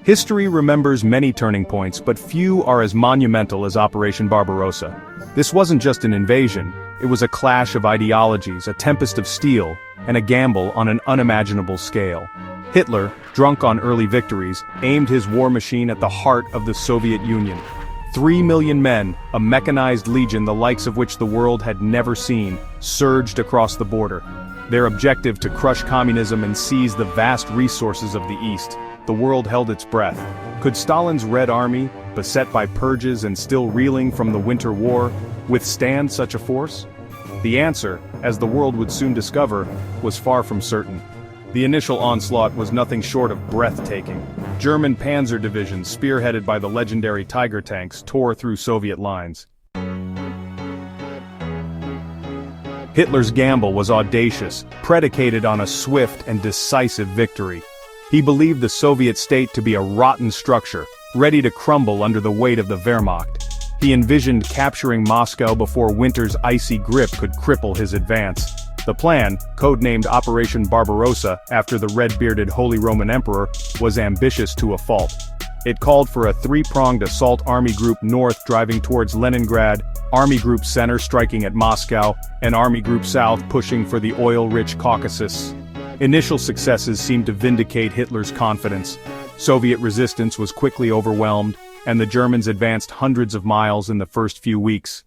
History remembers many turning points, but few are as monumental as Operation Barbarossa. This wasn't just an invasion, it was a clash of ideologies, a tempest of steel, and a gamble on an unimaginable scale. Hitler, drunk on early victories, aimed his war machine at the heart of the Soviet Union. 3 million men, a mechanized legion the likes of which the world had never seen, surged across the border. Their objective to crush communism and seize the vast resources of the East. The world held its breath. Could Stalin's Red Army, beset by purges and still reeling from the Winter War, withstand such a force? The answer, as the world would soon discover, was far from certain. The initial onslaught was nothing short of breathtaking. German panzer divisions, spearheaded by the legendary Tiger tanks, tore through Soviet lines. Hitler's gamble was audacious, predicated on a swift and decisive victory. He believed the Soviet state to be a rotten structure, ready to crumble under the weight of the Wehrmacht. He envisioned capturing Moscow before winter's icy grip could cripple his advance. The plan, codenamed Operation Barbarossa after the red-bearded Holy Roman Emperor, was ambitious to a fault. It called for a three-pronged assault Army Group North driving towards Leningrad, Army Group Center striking at Moscow, and Army Group South pushing for the oil-rich Caucasus. Initial successes seemed to vindicate Hitler's confidence. Soviet resistance was quickly overwhelmed, and the Germans advanced hundreds of miles in the first few weeks.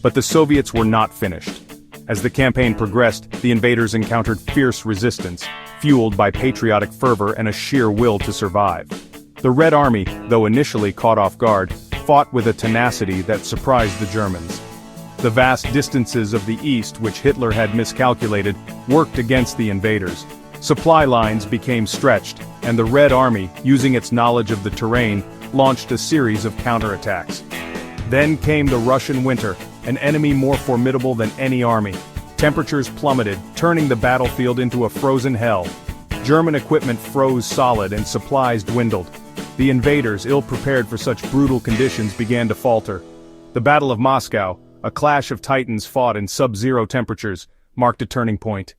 But the Soviets were not finished. As the campaign progressed, the invaders encountered fierce resistance, fueled by patriotic fervor and a sheer will to survive. The Red Army, though initially caught off guard, fought with a tenacity that surprised the Germans. The vast distances of the east, which Hitler had miscalculated, worked against the invaders. Supply lines became stretched, and the Red Army, using its knowledge of the terrain, launched a series of counterattacks. Then came the Russian winter, an enemy more formidable than any army. Temperatures plummeted, turning the battlefield into a frozen hell. German equipment froze solid and supplies dwindled. The invaders, ill-prepared for such brutal conditions, began to falter. The Battle of Moscow, a clash of titans fought in sub-zero temperatures, marked a turning point.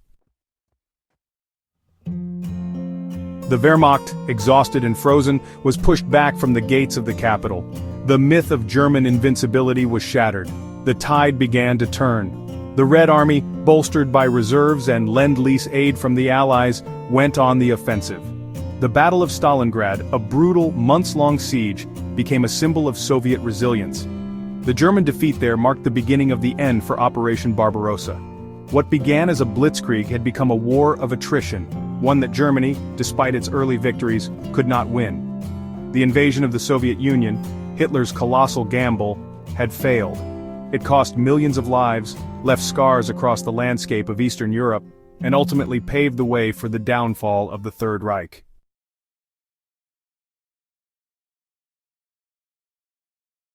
The Wehrmacht, exhausted and frozen, was pushed back from the gates of the capital. The myth of German invincibility was shattered. The tide began to turn. The Red Army, bolstered by reserves and Lend-Lease aid from the Allies, went on the offensive. The Battle of Stalingrad, a brutal, months-long siege, became a symbol of Soviet resilience. The German defeat there marked the beginning of the end for Operation Barbarossa. What began as a blitzkrieg had become a war of attrition, one that Germany, despite its early victories, could not win. The invasion of the Soviet Union, Hitler's colossal gamble, had failed. It cost millions of lives, left scars across the landscape of Eastern Europe, and ultimately paved the way for the downfall of the Third Reich.